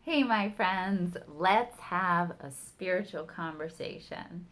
Hey, my friends, let's have a spiritual conversation.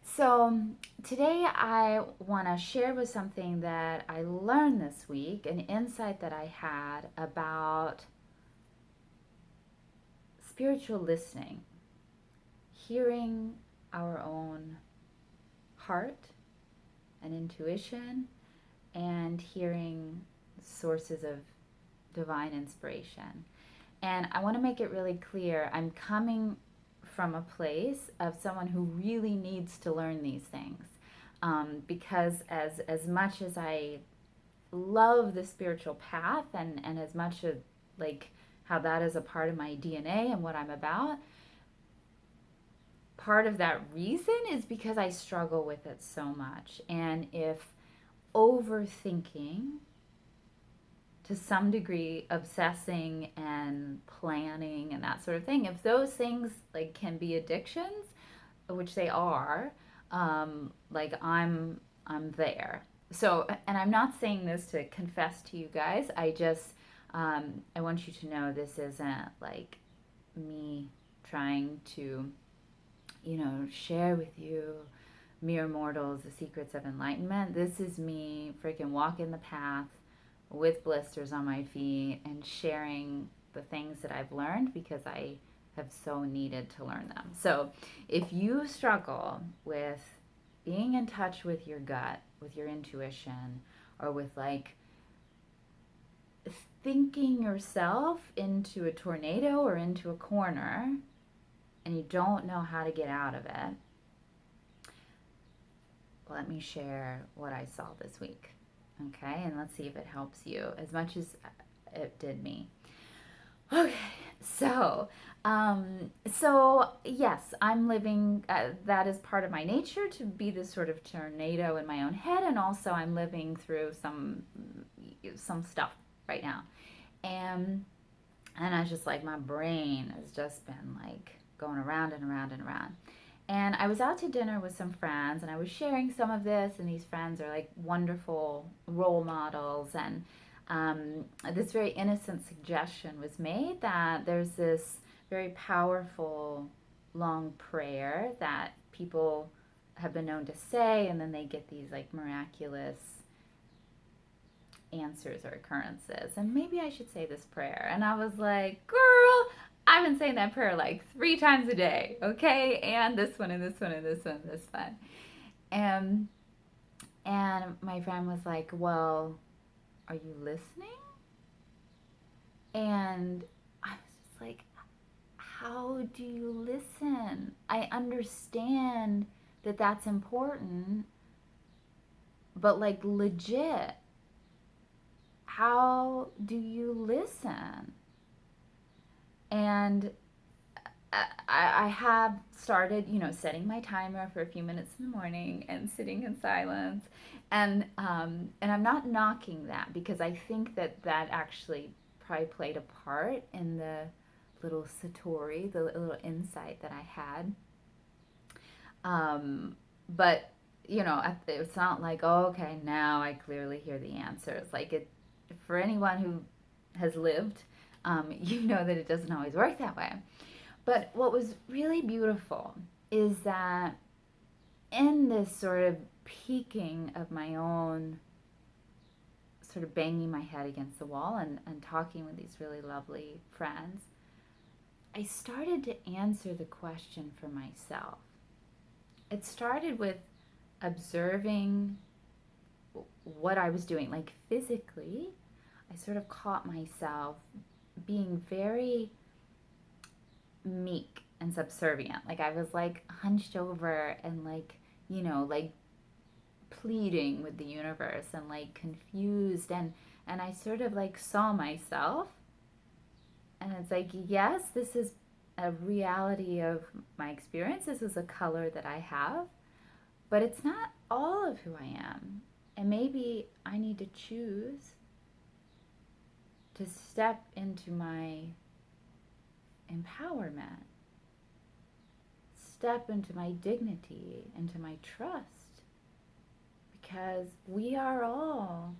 So, today I want to share with something that I learned this week, an insight that I had about spiritual listening, hearing our own heart and intuition, and hearing sources of divine inspiration. And I want to make it really clear I'm coming from a place of someone who really needs to learn these things. Because as much as I love the spiritual path and as much as like how that is a part of my DNA and what I'm about, part of that reason is because I struggle with it so much. And if overthinking, to some degree, obsessing and planning and that sort of thing, if those things like can be addictions, which they are, like I'm there. So, and I'm not saying this to confess to you guys. I want you to know this isn't like me trying to, share with you mere mortals the secrets of enlightenment. This is me freaking walking the path with blisters on my feet and sharing the things that I've learned because I have so needed to learn them. So, if you struggle with being in touch with your gut, with your intuition, or with like thinking yourself into a tornado or into a corner and you don't know how to get out of it, let me share what I saw this week. Okay, and let's see if it helps you as much as it did me. Okay, so so yes, I'm living. That is part of my nature to be this sort of tornado in my own head, and also I'm living through some stuff right now, and I just like my brain has just been like going around and around and around. And I was out to dinner with some friends, and I was sharing some of this, and these friends are like wonderful role models. And this very innocent suggestion was made that there's this very powerful long prayer that people have been known to say, and then they get these like miraculous answers or occurrences. And maybe I should say this prayer. And I was like, girl, I've been saying that prayer like 3 times a day, okay? And this one and this one and this one and this one. And my friend was like, well, are you listening? And I was just like, how do you listen? I understand that that's important, but like legit, how do you listen? And I have started, setting my timer for a few minutes in the morning and sitting in silence, and I'm not knocking that because I think that that actually probably played a part in the little satori, the little insight that I had. But it's not like, oh, okay, now I clearly hear the answers. Like it, for anyone who has lived, you know that it doesn't always work that way. But what was really beautiful is that in this sort of peaking of my own, sort of banging my head against the wall and talking with these really lovely friends, I started to answer the question for myself. It started with observing what I was doing, like physically. I sort of caught myself being very meek and subservient. Like I was like hunched over and like, like pleading with the universe and like confused, and I sort of like saw myself, and it's like, yes, this is a reality of my experience. This is a color that I have, but it's not all of who I am. And maybe I need to choose to step into my empowerment, step into my dignity, into my trust, because we are all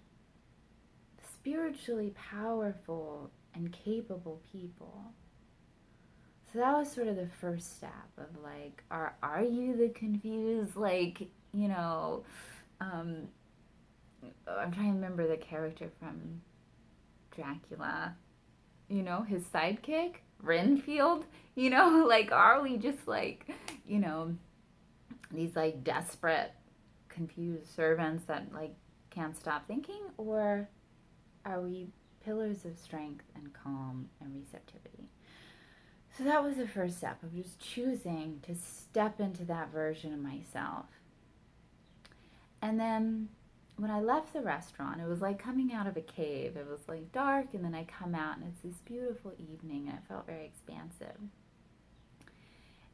spiritually powerful and capable people. So that was sort of the first step of like, are you the confused, like, um, I'm trying to remember the character from Dracula, his sidekick, Renfield, like, are we just like, you know, these like desperate, confused servants that like can't stop thinking, or are we pillars of strength and calm and receptivity? So that was the first step of just choosing to step into that version of myself. And then when I left the restaurant, it was like coming out of a cave. It was like dark, and then I come out, and it's this beautiful evening, and it felt very expansive.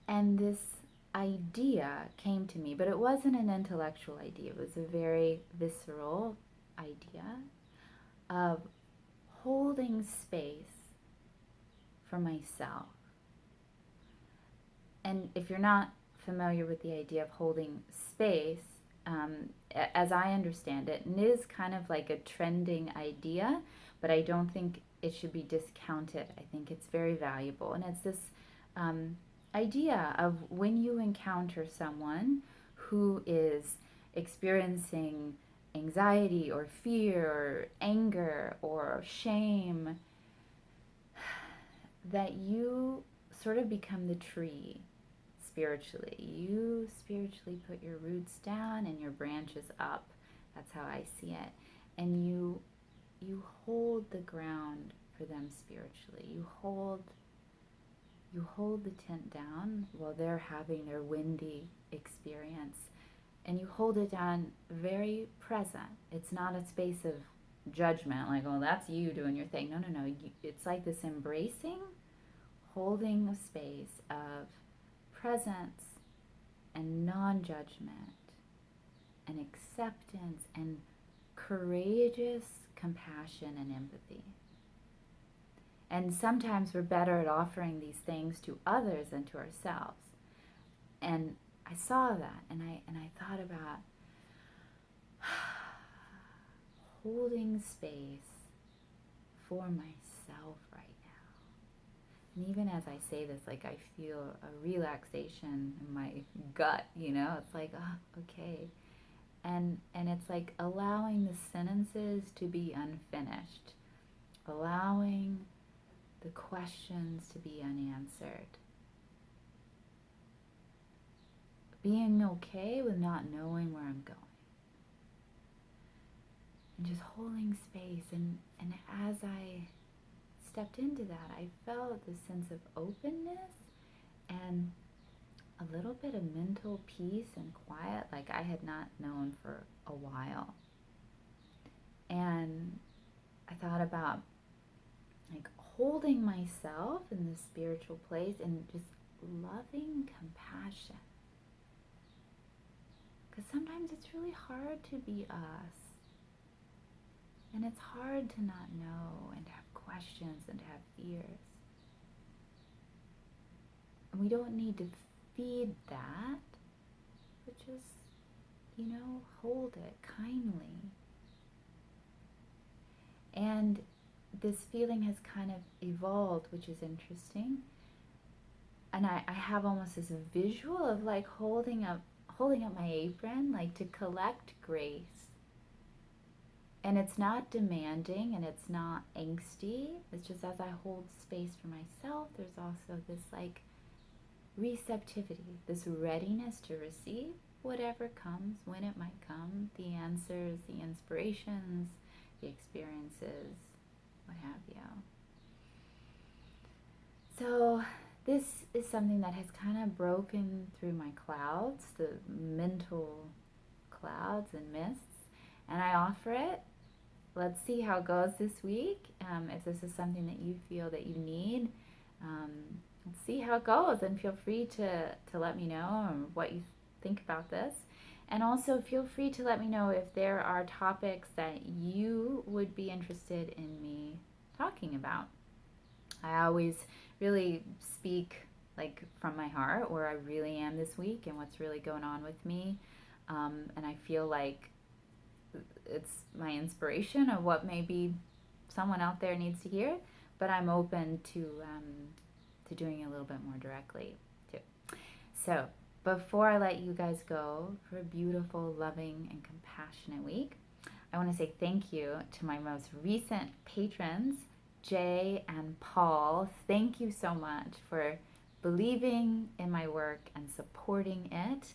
And this idea came to me, but it wasn't an intellectual idea. It was a very visceral idea of holding space for myself. And if you're not familiar with the idea of holding space, as I understand it, and it is kind of like a trending idea, but I don't think it should be discounted. I think it's very valuable. And it's this um, idea of when you encounter someone who is experiencing anxiety or fear or anger or shame, that you sort of become the tree spiritually. You spiritually put your roots down and your branches up. That's how I see it. And you hold the ground for them spiritually. You hold the tent down while they're having their windy experience. And you hold it down very present. It's not a space of judgment, like, oh, that's you doing your thing. No, no, no. It's like this embracing, holding a space of presence and non-judgment and acceptance and courageous compassion and empathy. And sometimes we're better at offering these things to others than to ourselves. And I saw that, and I thought about holding space for myself right now. And even as I say this, like, I feel a relaxation in my gut, It's like, oh, okay. And it's like allowing the sentences to be unfinished, allowing the questions to be unanswered, being okay with not knowing where I'm going, and just holding space. And as I stepped into that, I felt this sense of openness and a little bit of mental peace and quiet like I had not known for a while. And I thought about like holding myself in this spiritual place and just loving compassion. Because sometimes it's really hard to be us. And it's hard to not know and to have questions and to have fears. And we don't need to feed that, but just, hold it kindly. And this feeling has kind of evolved, which is interesting. And I have almost this visual of like holding up my apron, like to collect grace. And it's not demanding and it's not angsty. It's just as I hold space for myself, there's also this like receptivity, this readiness to receive whatever comes, when it might come, the answers, the inspirations, the experiences, what have you. So this is something that has kind of broken through my clouds, the mental clouds and mists, and I offer it. Let's see how it goes this week. If this is something that you feel that you need, let's see how it goes, and feel free to let me know what you think about this. And also feel free to let me know if there are topics that you would be interested in me talking about. I always really speak like from my heart, where I really am this week and what's really going on with me. And I feel like it's my inspiration of what maybe someone out there needs to hear, but I'm open to to doing it a little bit more directly too. So before I let you guys go for a beautiful, loving, and compassionate week, I want to say thank you to my most recent patrons, Jay and Paul. Thank you so much for believing in my work and supporting it,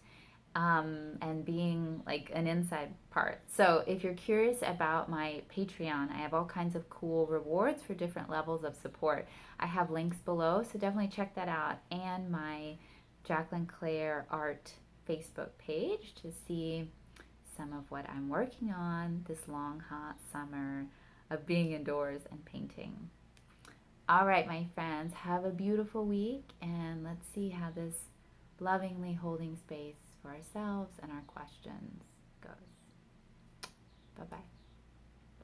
and being like an inside part. So if you're curious about my Patreon, I have all kinds of cool rewards for different levels of support. I have links below, so definitely check that out, and my Jacqueline Claire Art Facebook page to see some of what I'm working on this long, hot summer of being indoors and painting. All right, my friends, have a beautiful week, and let's see how this lovingly holding space for ourselves and our questions goes. Bye-bye.